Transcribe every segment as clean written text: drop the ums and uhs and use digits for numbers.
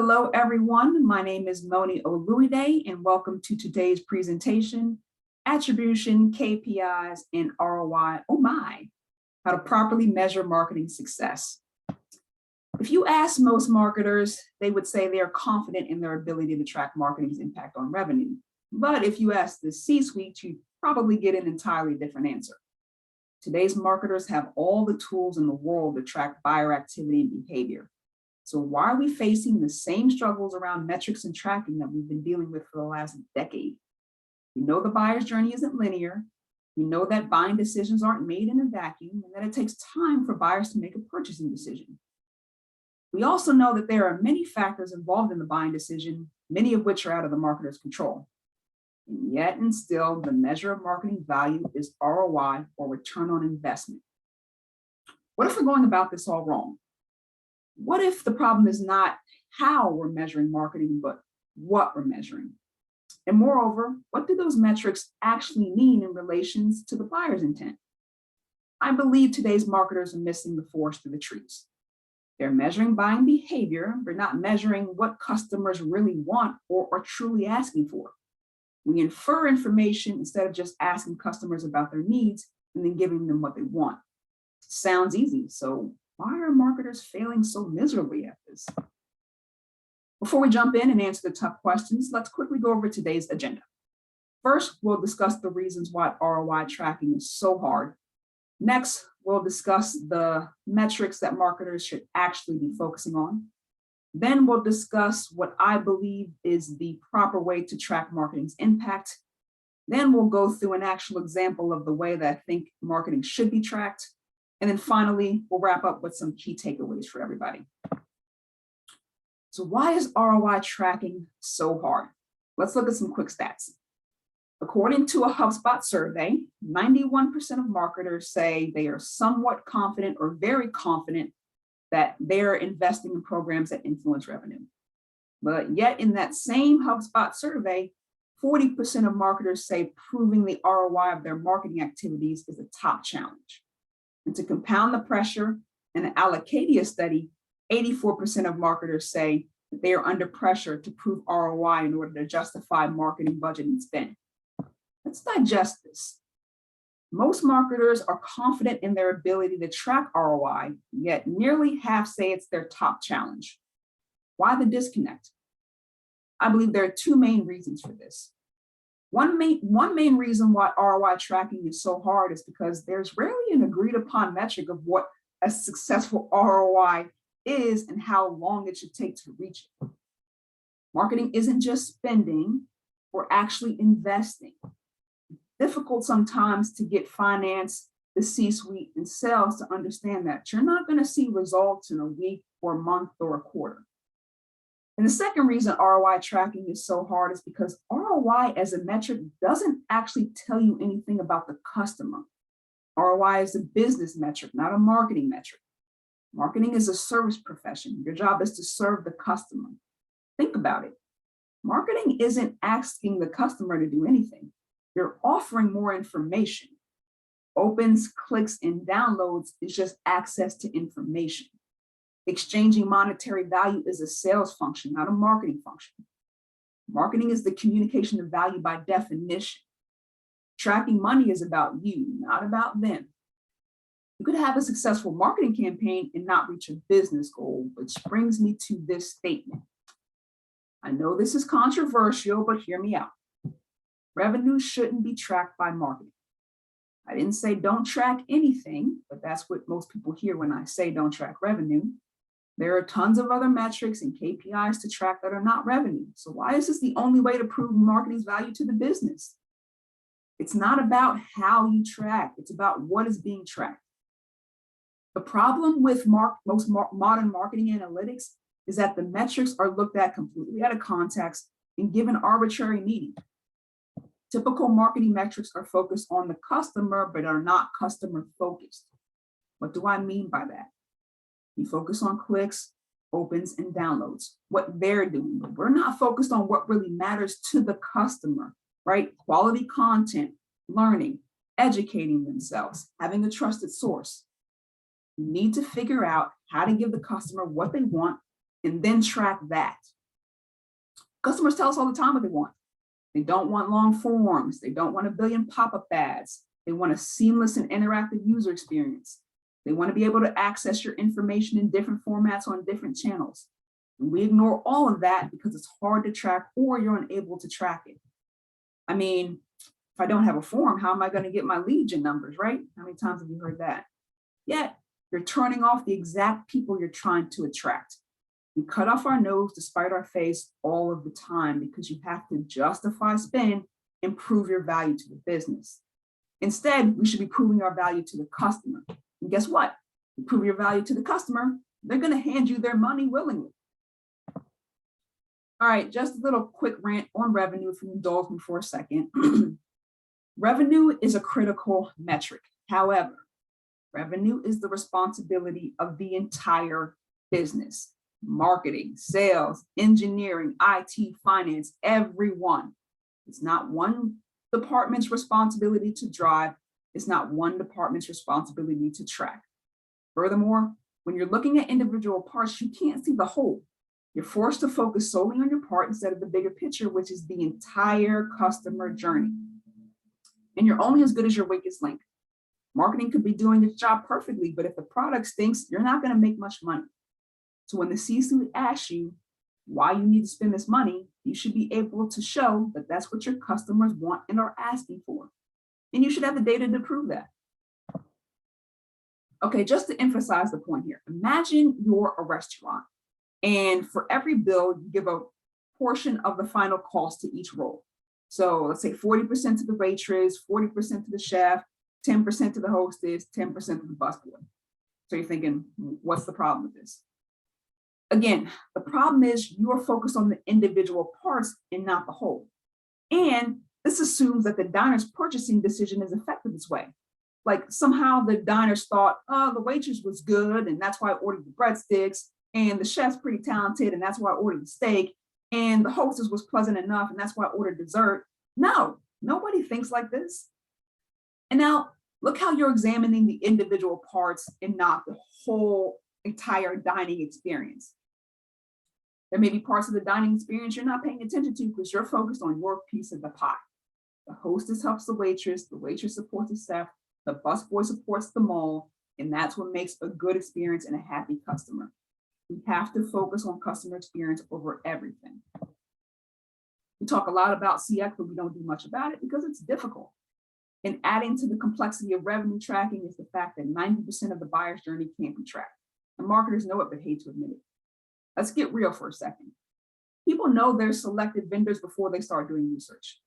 Hello, everyone. My name is Moni Oluide, and welcome to today's presentation, Attribution, KPIs, and ROI, oh my, how to properly measure marketing success. If you ask most marketers, they would say they are confident in their ability to track marketing's impact on revenue. But if you ask the C-suite, you probably get an entirely different answer. Today's marketers have all the tools in the world to track buyer activity and behavior. So why are we facing the same struggles around metrics and tracking that we've been dealing with for the last decade? We know the buyer's journey isn't linear. We know that buying decisions aren't made in a vacuum and that it takes time for buyers to make a purchasing decision. We also know that there are many factors involved in the buying decision, many of which are out of the marketer's control. And yet and still, the measure of marketing value is ROI, or return on investment. What if we're going about this all wrong? What if the problem is not how we're measuring marketing, but what we're measuring? And moreover, what do those metrics actually mean in relation to the buyer's intent? I believe today's marketers are missing the forest through the trees. They're measuring buying behavior, but not measuring what customers really want or are truly asking for. We infer information instead of just asking customers about their needs and then giving them what they want. Sounds easy, so why are marketers failing so miserably at this? Before we jump in and answer the tough questions, let's quickly go over today's agenda. First, we'll discuss the reasons why ROI tracking is so hard. Next, we'll discuss the metrics that marketers should actually be focusing on. Then we'll discuss what I believe is the proper way to track marketing's impact. Then we'll go through an actual example of the way that I think marketing should be tracked. And then finally, we'll wrap up with some key takeaways for everybody. So why is ROI tracking so hard? Let's look at some quick stats. According to a HubSpot survey, 91% of marketers say they are somewhat confident or very confident that they're investing in programs that influence revenue. But yet in that same HubSpot survey, 40% of marketers say proving the ROI of their marketing activities is a top challenge. And to compound the pressure, in an Allocadia study, 84% of marketers say that they are under pressure to prove ROI in order to justify marketing budget and spend. Let's digest this. Most marketers are confident in their ability to track ROI, yet nearly half say it's their top challenge. Why the disconnect? I believe there are two main reasons for this. One main reason why ROI tracking is so hard is because there's rarely an agreed upon metric of what a successful ROI is and how long it should take to reach it. Marketing isn't just spending, we're actually investing. Difficult sometimes to get finance, the C-suite, and sales to understand that you're not going to see results in a week or a month or a quarter. And the second reason ROI tracking is so hard is because ROI as a metric doesn't actually tell you anything about the customer. ROI is a business metric, not a marketing metric. Marketing is a service profession. Your job is to serve the customer. Think about it. Marketing isn't asking the customer to do anything. You're offering more information. Opens, clicks, and downloads is just access to information. Exchanging monetary value is a sales function, not a marketing function. Marketing is the communication of value by definition. Tracking money is about you, not about them. You could have a successful marketing campaign and not reach a business goal, which brings me to this statement. I know this is controversial, but hear me out. Revenue shouldn't be tracked by marketing. I didn't say don't track anything, but that's what most people hear when I say don't track revenue. There are tons of other metrics and KPIs to track that are not revenue. So why is this the only way to prove marketing's value to the business? It's not about how you track, it's about what is being tracked. The problem with most modern marketing analytics is that the metrics are looked at completely out of context and given arbitrary meaning. Typical marketing metrics are focused on the customer, but are not customer focused. What do I mean by that? We focus on clicks, opens, and downloads, what they're doing. But we're not focused on what really matters to the customer, right? Quality content, learning, educating themselves, having a trusted source. You need to figure out how to give the customer what they want and then track that. Customers tell us all the time what they want. They don't want long forms. They don't want a billion pop-up ads. They want a seamless and interactive user experience. They want to be able to access your information in different formats on different channels. And we ignore all of that because it's hard to track or you're unable to track it. I mean, if I don't have a form, how am I going to get my lead gen numbers, right? How many times have you heard that? Yet, you're turning off the exact people you're trying to attract. We cut off our nose to spite our face all of the time because you have to justify spend and prove your value to the business. Instead, we should be proving our value to the customer. And guess what? You prove your value to the customer, they're going to hand you their money willingly. All right, just a little quick rant on revenue if you indulge me for a second. Revenue is a critical metric. However, revenue is the responsibility of the entire business. Marketing, sales, engineering, IT, finance, everyone. It's not one department's responsibility to drive. It's not one department's responsibility to track. Furthermore, when you're looking at individual parts, you can't see the whole. You're forced to focus solely on your part instead of the bigger picture, which is the entire customer journey. And you're only as good as your weakest link. Marketing could be doing its job perfectly, but if the product stinks, you're not going to make much money. So when the C-suite asks you why you need to spend this money, you should be able to show that that's what your customers want and are asking for. And you should have the data to prove that. Okay, just to emphasize the point here, imagine you're a restaurant and for every bill, you give a portion of the final cost to each role. So let's say 40% to the waitress, 40% to the chef, 10% to the hostess, 10% to the busboy. So you're thinking, what's the problem with this? Again, the problem is you are focused on the individual parts and not the whole. And this assumes that the diner's purchasing decision is effective this way. Like somehow the diners thought, oh, the waitress was good and that's why I ordered the breadsticks, and the chef's pretty talented and that's why I ordered the steak, and the hostess was pleasant enough and that's why I ordered dessert. No, nobody thinks like this. And now look how you're examining the individual parts and not the whole entire dining experience. There may be parts of the dining experience you're not paying attention to because you're focused on your piece of the pie. The hostess helps the waitress supports the chef, the busboy supports the mall, and that's what makes a good experience and a happy customer. We have to focus on customer experience over everything. We talk a lot about CX, but we don't do much about it because it's difficult. And adding to the complexity of revenue tracking is the fact that 90% of the buyer's journey can't be tracked. And marketers know it, but hate to admit it. Let's get real for a second. People know their selected vendors before they start doing research.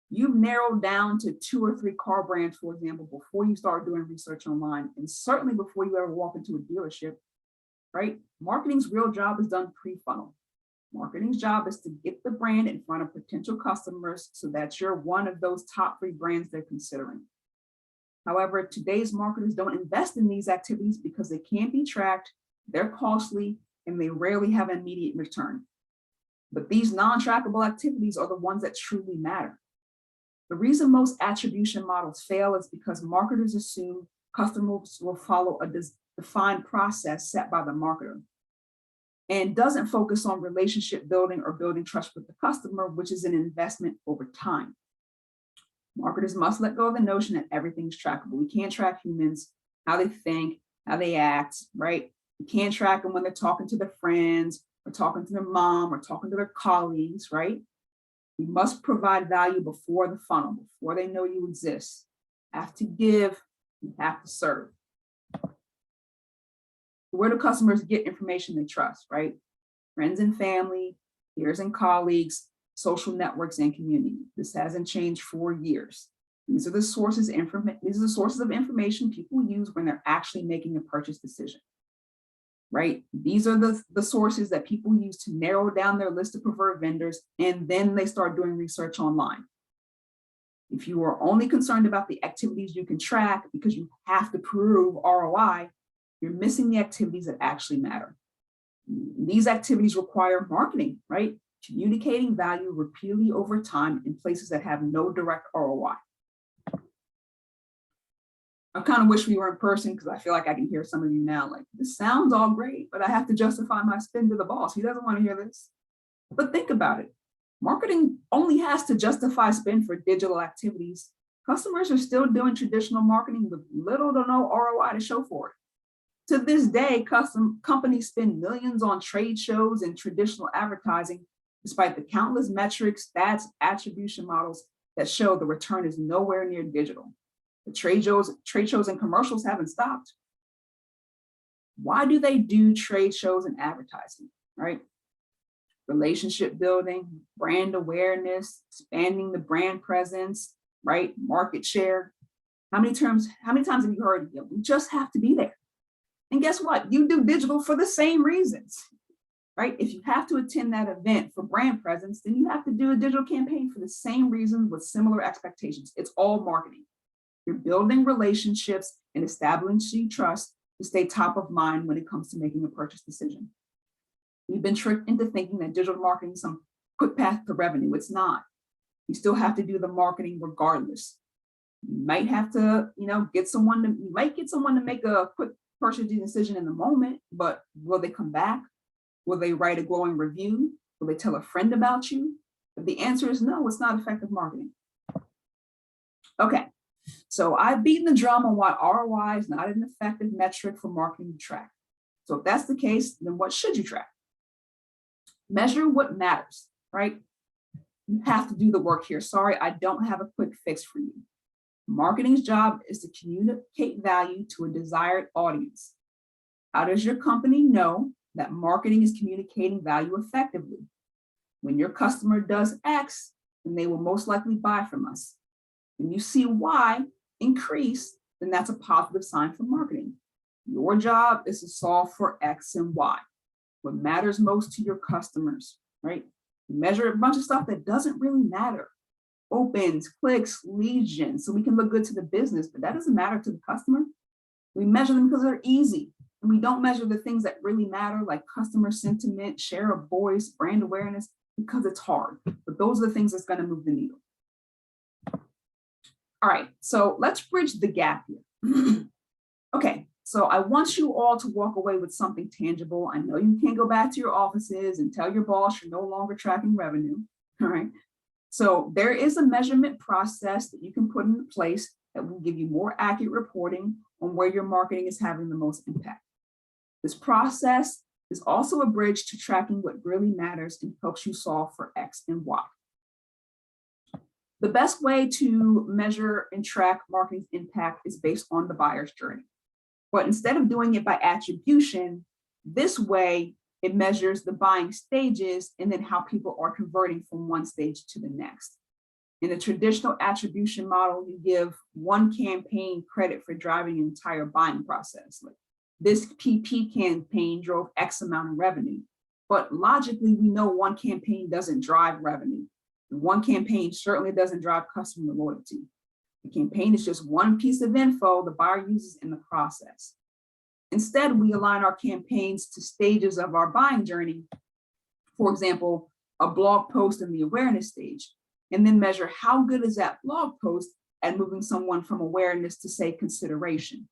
You've narrowed down to 2 or 3 car brands, for example, before you start doing research online, and certainly before you ever walk into a dealership, right? Marketing's real job is done pre-funnel. Marketing's job is to get the brand in front of potential customers so that you're one of those top 3 brands they're considering. However, today's marketers don't invest in these activities because they can't be tracked, they're costly, and they rarely have an immediate return. But these non-trackable activities are the ones that truly matter. The reason most attribution models fail is because marketers assume customers will follow a defined process set by the marketer and doesn't focus on relationship building or building trust with the customer, which is an investment over time. Marketers must let go of the notion that everything's trackable. We can't track humans, how they think, how they act, right? We can't track them when they're talking to their friends or talking to their mom or talking to their colleagues, right? We must provide value before the funnel, before they know you exist. You have to give, you have to serve. Where do customers get information they trust, right? Friends and family, peers and colleagues, social networks and community. This hasn't changed for years. These are the sources of information people use when they're actually making a purchase decision, right? These are the sources that people use to narrow down their list of preferred vendors, and then they start doing research online. If you are only concerned about the activities you can track because you have to prove ROI, you're missing the activities that actually matter. These activities require marketing, right? Communicating value repeatedly over time in places that have no direct ROI. I kind of wish we were in person because I feel like I can hear some of you now. Like, this sounds all great, but I have to justify my spend to the boss. He doesn't want to hear this. But think about it. Marketing only has to justify spend for digital activities. Customers are still doing traditional marketing with little to no ROI to show for it. To this day, companies spend millions on trade shows and traditional advertising, despite the countless metrics, stats, attribution models that show the return is nowhere near digital. The trade shows and commercials haven't stopped. Why do they do trade shows and advertising, right? Relationship building, brand awareness, expanding the brand presence, right? Market share. How many times have you heard, we just have to be there? And guess what? You do digital for the same reasons, right? If you have to attend that event for brand presence, then you have to do a digital campaign for the same reasons with similar expectations. It's all marketing. You're building relationships and establishing trust to stay top of mind when it comes to making a purchase decision. We've been tricked into thinking that digital marketing is some quick path to revenue. It's not. You still have to do the marketing regardless. You might have to, get someone to make a quick purchasing decision in the moment, but will they come back? Will they write a glowing review? Will they tell a friend about you? If the answer is no, it's not effective marketing. Okay, so I've beaten the drum on why ROI is not an effective metric for marketing to track. So if that's the case, then what should you track? Measure what matters, right? You have to do the work here. Sorry, I don't have a quick fix for you. Marketing's job is to communicate value to a desired audience. How does your company know that marketing is communicating value effectively? When your customer does X, then they will most likely buy from us. When you see Y increase, then that's a positive sign for marketing. Your job is to solve for X and Y. What matters most to your customers, right? You measure a bunch of stuff that doesn't really matter. Opens, clicks, leads gen, so we can look good to the business, but that doesn't matter to the customer. We measure them because they're easy. And we don't measure the things that really matter, like customer sentiment, share of voice, brand awareness, because it's hard. But those are the things that's going to move the needle. All right, so let's bridge the gap here. Okay, so I want you all to walk away with something tangible. I know you can't go back to your offices and tell your boss you're no longer tracking revenue, all right? So there is a measurement process that you can put into place that will give you more accurate reporting on where your marketing is having the most impact. This process is also a bridge to tracking what really matters and helps you solve for X and Y. The best way to measure and track marketing's impact is based on the buyer's journey. But instead of doing it by attribution, this way it measures the buying stages and then how people are converting from one stage to the next. In a traditional attribution model, you give one campaign credit for driving an entire buying process. Like, this PP campaign drove X amount of revenue. But logically, we know one campaign doesn't drive revenue. And one campaign certainly doesn't drive customer loyalty. The campaign is just one piece of info the buyer uses in the process. Instead, we align our campaigns to stages of our buying journey. For example, a blog post in the awareness stage, and then measure how good is that blog post at moving someone from awareness to, say, consideration.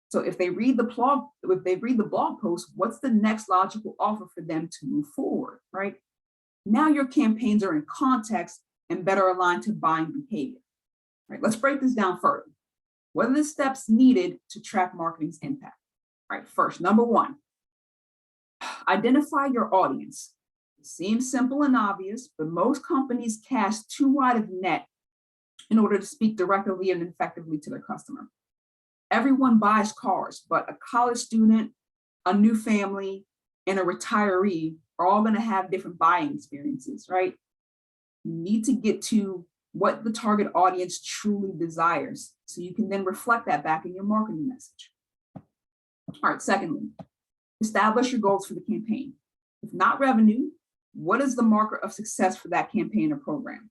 So if they read the blog post, what's the next logical offer for them to move forward, right? Now your campaigns are in context and better aligned to buying behavior. All right, let's break this down further. What are the steps needed to track marketing's impact? All right, first, number one, identify your audience. It seems simple and obvious, but most companies cast too wide of net in order to speak directly and effectively to their customer. Everyone buys cars, but a college student, a new family, and a retiree are all going to have different buying experiences, right? You need to get to what the target audience truly desires, so you can then reflect that back in your marketing message. All right, secondly, establish your goals for the campaign. If not revenue, what is the marker of success for that campaign or program?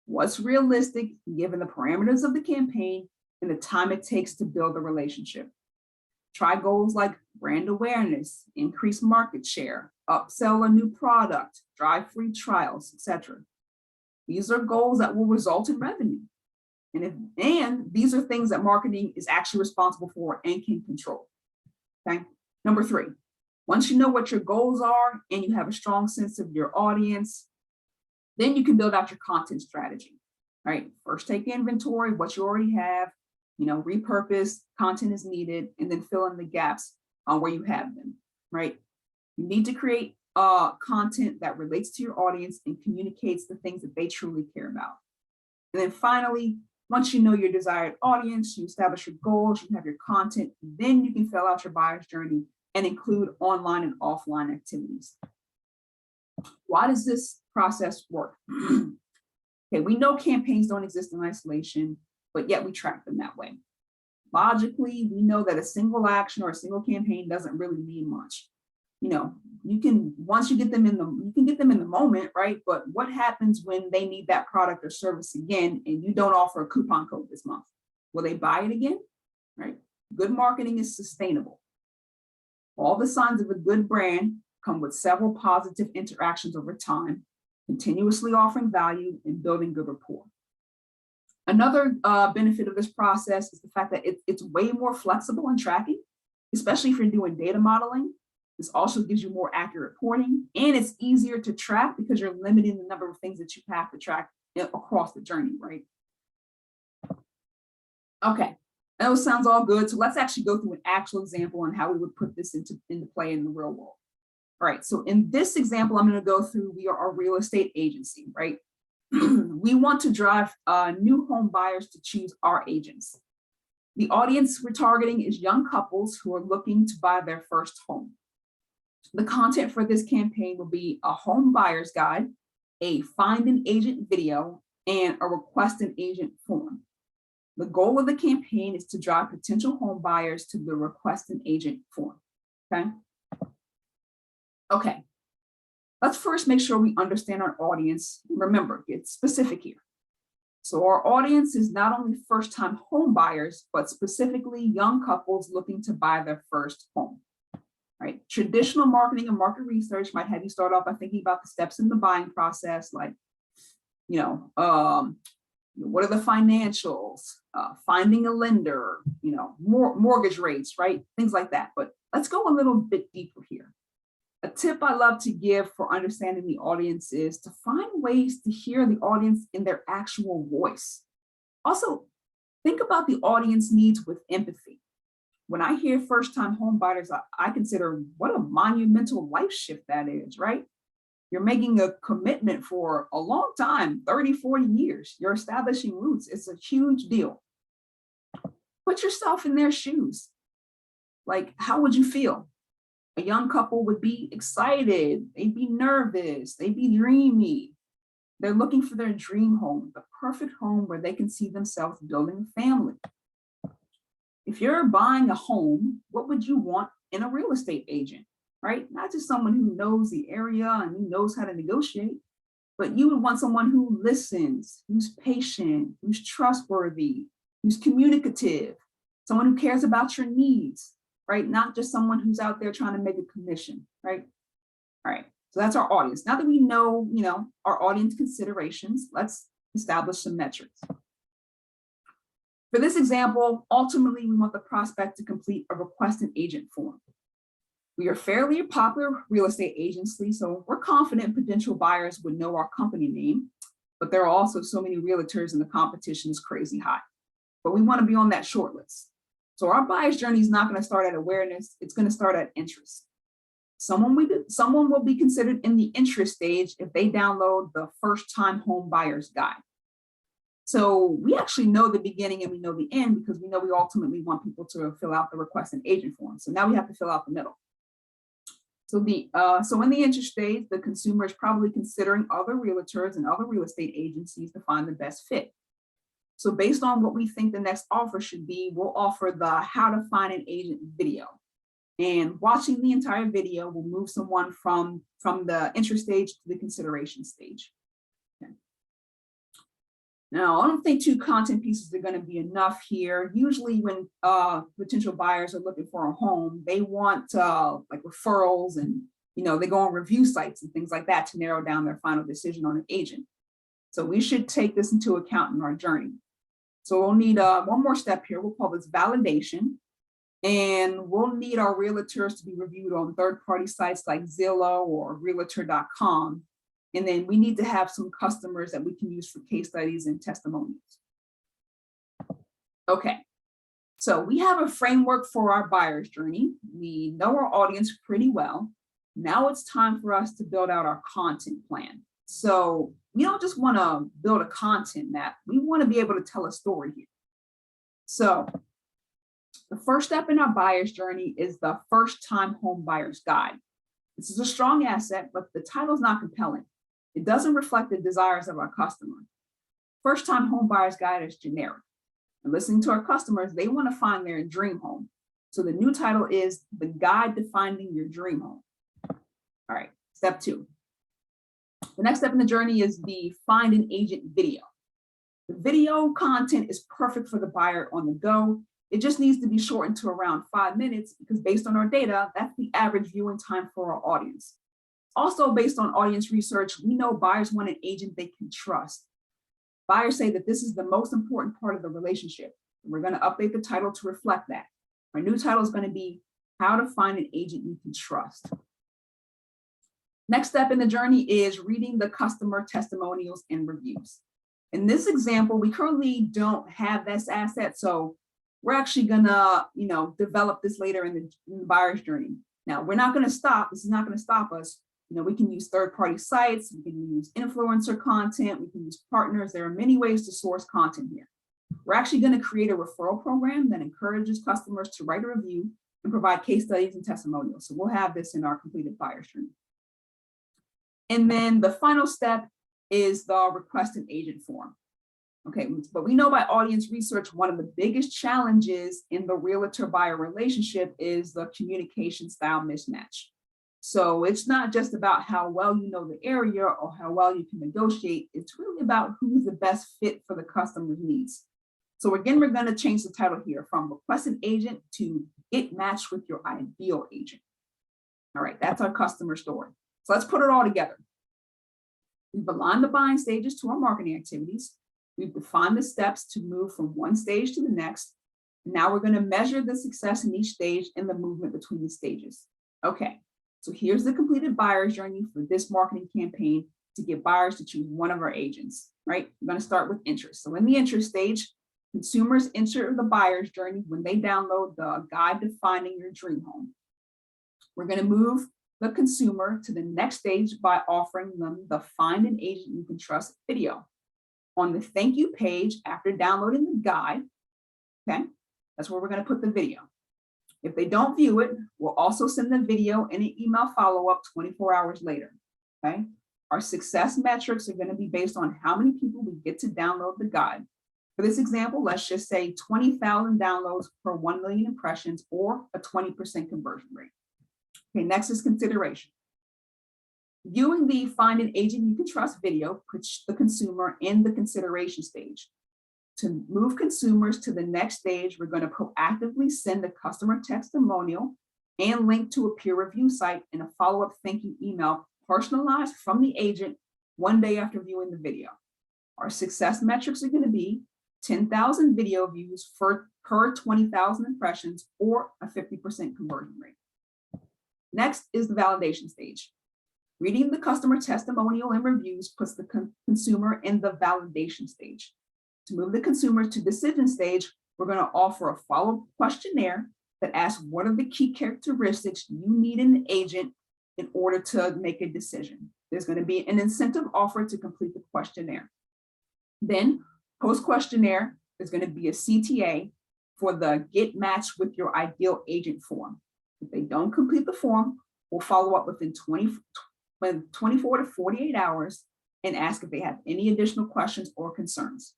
What's realistic given the parameters of the campaign and the time it takes to build a relationship? Try goals like brand awareness, increase market share, upsell a new product, drive free trials, etc. These are goals that will result in revenue. And these are things that marketing is actually responsible for and can control. Okay. Number 3, once you know what your goals are and you have a strong sense of your audience, then you can build out your content strategy. Right. First, take inventory, what you already have, repurpose content is needed, and then fill in the gaps where you have them. Right. You need to create content that relates to your audience and communicates the things that they truly care about. And then finally, once you know your desired audience, you establish your goals, you have your content, then you can fill out your buyer's journey and include online and offline activities. Why does this process work? Okay, we know campaigns don't exist in isolation, but yet we track them that way. Logically, we know that a single action or a single campaign doesn't really mean much. You can, once you get them you can get them in the moment, right? But what happens when they need that product or service again and you don't offer a coupon code this month? Will they buy it again? Right? Good marketing is sustainable. All the signs of a good brand come with several positive interactions over time, continuously offering value and building good rapport. Another benefit of this process is the fact that it's way more flexible in tracking, especially if you're doing data modeling. This also gives you more accurate reporting, and it's easier to track because you're limiting the number of things that you have to track across the journey, right? Okay, that sounds all good. So let's actually go through an actual example on how we would put this into play in the real world. All right, so in this example, I'm going to go through, we are a real estate agency, right? We want to drive new home buyers to choose our agents. The audience we're targeting is young couples who are looking to buy their first home. The content for this campaign will be a home buyer's guide, a find an agent video, and a request an agent form. The goal of the campaign is to drive potential home buyers to the request an agent form. Okay. Let's first make sure we understand our audience. Remember, get specific here. So our audience is not only first-time home buyers, but specifically young couples looking to buy their first home. Right? Traditional marketing and market research might have you start off by thinking about the steps in the buying process, like, what are the financials, finding a lender, mortgage rates, right? Things like that. But let's go a little bit deeper here. A tip I love to give for understanding the audience is to find ways to hear the audience in their actual voice. Also, think about the audience needs with empathy. When I hear first-time home buyers, I consider what a monumental life shift that is, right? You're making a commitment for a long time, 30, 40 years. You're establishing roots. It's a huge deal. Put yourself in their shoes. Like, how would you feel? A young couple would be excited. They'd be nervous. They'd be dreamy. They're looking for their dream home, the perfect home where they can see themselves building a family. If you're buying a home, what would you want in a real estate agent, right? Not just someone who knows the area and who knows how to negotiate, but you would want someone who listens, who's patient, who's trustworthy, who's communicative, someone who cares about your needs, right? Not just someone who's out there trying to make a commission, right? All right, so that's our audience. Now that we know, our audience considerations, let's establish some metrics. For this example, ultimately, we want the prospect to complete a request an agent form. We are fairly a popular real estate agency, so we're confident potential buyers would know our company name, but there are also so many realtors and the competition is crazy high. But we want to be on that short list. So our buyer's journey is not going to start at awareness, it's going to start at interest. Someone will be considered in the interest stage if they download the first-time home buyer's guide. So we actually know the beginning and we know the end because we know we ultimately want people to fill out the request an agent form. So now we have to fill out the middle. So in the interest stage, the consumer is probably considering other realtors and other real estate agencies to find the best fit. So based on what we think the next offer should be, we'll offer the how to find an agent video. And watching the entire video will move someone from the interest stage to the consideration stage. Now, I don't think 2 content pieces are going to be enough here. Usually when potential buyers are looking for a home, they want like referrals and, they go on review sites and things like that to narrow down their final decision on an agent. So we should take this into account in our journey. So we'll need one more step here. We'll call this validation. And we'll need our realtors to be reviewed on third-party sites like Zillow or realtor.com. And then we need to have some customers that we can use for case studies and testimonials. Okay, so we have a framework for our buyer's journey. We know our audience pretty well. Now it's time for us to build out our content plan. So we don't just want to build a content map. We want to be able to tell a story here. So the first step in our buyer's journey is the first-time home buyer's guide. This is a strong asset, but the title is not compelling. It doesn't reflect the desires of our customer. First-time home buyer's guide is generic. And listening to our customers, they want to find their dream home. So the new title is The Guide to Finding Your Dream Home. All right, step 2. The next step in the journey is the Find an Agent video. The video content is perfect for the buyer on the go. It just needs to be shortened to around 5 minutes because based on our data, that's the average viewing time for our audience. Also, based on audience research, we know buyers want an agent they can trust. Buyers say that this is the most important part of the relationship. We're going to update the title to reflect that. Our new title is going to be How to Find an Agent You Can Trust. Next step in the journey is reading the customer testimonials and reviews. In this example, we currently don't have this asset, so we're actually gonna, develop this later in the buyer's journey. Now, we're not gonna stop. This is not gonna stop us. We can use third-party sites. We can use influencer content. We can use partners. There are many ways to source content here. We're actually gonna create a referral program that encourages customers to write a review and provide case studies and testimonials. So we'll have this in our completed buyer's journey. And then the final step is the request an agent form. Okay, but we know by audience research, one of the biggest challenges in the realtor-buyer relationship is the communication style mismatch. So it's not just about how well you know the area or how well you can negotiate. It's really about who's the best fit for the customer's needs. So again, we're going to change the title here from request an agent to get matched with your ideal agent. All right, that's our customer story. So let's put it all together. We've aligned the buying stages to our marketing activities. We've defined the steps to move from one stage to the next. Now we're going to measure the success in each stage and the movement between the stages. Okay, so here's the completed buyer's journey for this marketing campaign to get buyers to choose one of our agents, right? We're going to start with interest. So in the interest stage, consumers enter the buyer's journey when they download the Guide to Finding Your Dream Home. We're going to move the consumer to the next stage by offering them the Find an Agent You Can Trust video. On the thank you page after downloading the guide, okay, that's where we're going to put the video. If they don't view it, we'll also send the video and an email follow-up 24 hours later, okay? Our success metrics are going to be based on how many people we get to download the guide. For this example, let's just say 20,000 downloads per 1 million impressions or a 20% conversion rate. Okay, next is consideration. Viewing the Find an Agent You Can Trust video puts the consumer in the consideration stage. To move consumers to the next stage, we're going to proactively send a customer testimonial and link to a peer review site and a follow-up thank you email personalized from the agent 1 day after viewing the video. Our success metrics are going to be 10,000 video views per 20,000 impressions or a 50% conversion rate. Next is the validation stage. Reading the customer testimonial and reviews puts the consumer in the validation stage. To move the consumer to decision stage, we're going to offer a follow-up questionnaire that asks what are the key characteristics you need in an agent in order to make a decision. There's going to be an incentive offer to complete the questionnaire. Then post-questionnaire, there's going to be a CTA for the Get Matched with Your Ideal Agent form. If they don't complete the form, we'll follow up within 24 to 48 hours and ask if they have any additional questions or concerns.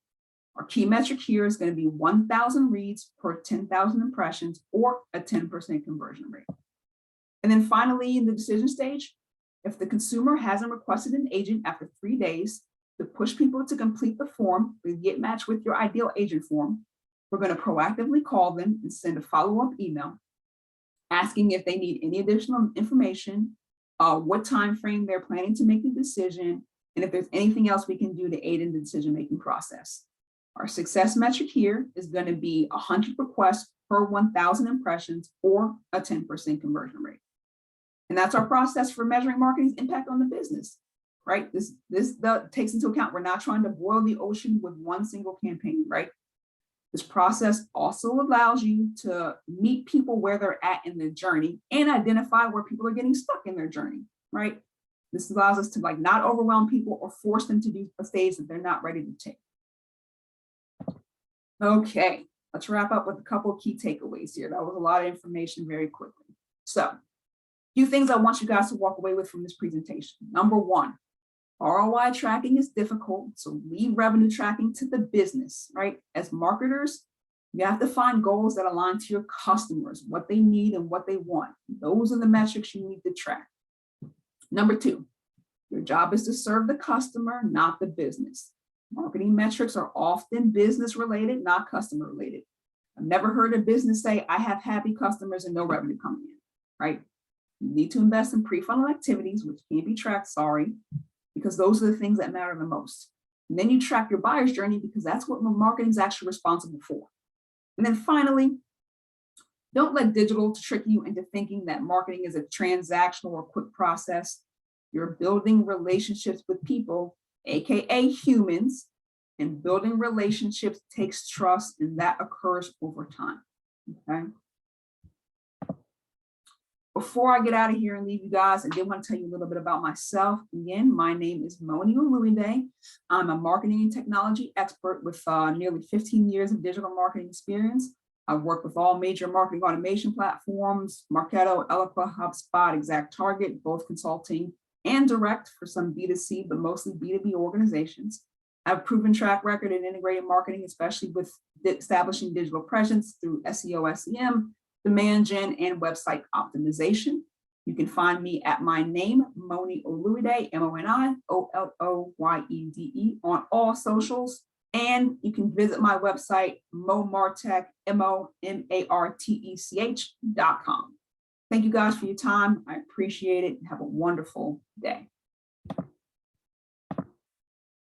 Our key metric here is going to be 1,000 reads per 10,000 impressions or a 10% conversion rate. And then finally, in the decision stage, if the consumer hasn't requested an agent after 3 days, to push people to complete the form, the Get Matched with Your Ideal Agent form, we're going to proactively call them and send a follow-up email asking if they need any additional information, what time frame they're planning to make the decision, and if there's anything else we can do to aid in the decision-making process. Our success metric here is going to be 100 requests per 1,000 impressions or a 10% conversion rate. And that's our process for measuring marketing's impact on the business, right? This takes into account we're not trying to boil the ocean with one single campaign, right? This process also allows you to meet people where they're at in their journey and identify where people are getting stuck in their journey, right? This allows us to not overwhelm people or force them to do a stage that they're not ready to take. Okay, let's wrap up with a couple of key takeaways here. That was a lot of information very quickly. So, a few things I want you guys to walk away with from this presentation. Number one, ROI tracking is difficult, so leave revenue tracking to the business, right? As marketers, you have to find goals that align to your customers, what they need and what they want. Those are the metrics you need to track. Number two, your job is to serve the customer, not the business. Marketing metrics are often business related, not customer related. I've never heard a business say, I have happy customers and no revenue coming in, right? You need to invest in pre-funnel activities, which can't be tracked, sorry, because those are the things that matter the most. And then you track your buyer's journey because that's what marketing is actually responsible for. And then finally, don't let digital trick you into thinking that marketing is a transactional or quick process. You're building relationships with people, AKA humans, and building relationships takes trust, and that occurs over time, okay? Before I get out of here and leave you guys, I did want to tell you a little bit about myself. Again, my name is Moni Oluide. I'm a marketing and technology expert with nearly 15 years of digital marketing experience. I've worked with all major marketing automation platforms, Marketo, Eloqua, HubSpot, ExactTarget, both consulting and direct for some B2C, but mostly B2B organizations. I have a proven track record in integrated marketing, especially with establishing digital presence through SEO, SEM, demand gen, and website optimization. You can find me at my name, Moni Oluide, MoniOlloyede, on all socials. And you can visit my website, momartech, MOMARTECH.com. Thank you guys for your time. I appreciate it. Have a wonderful day.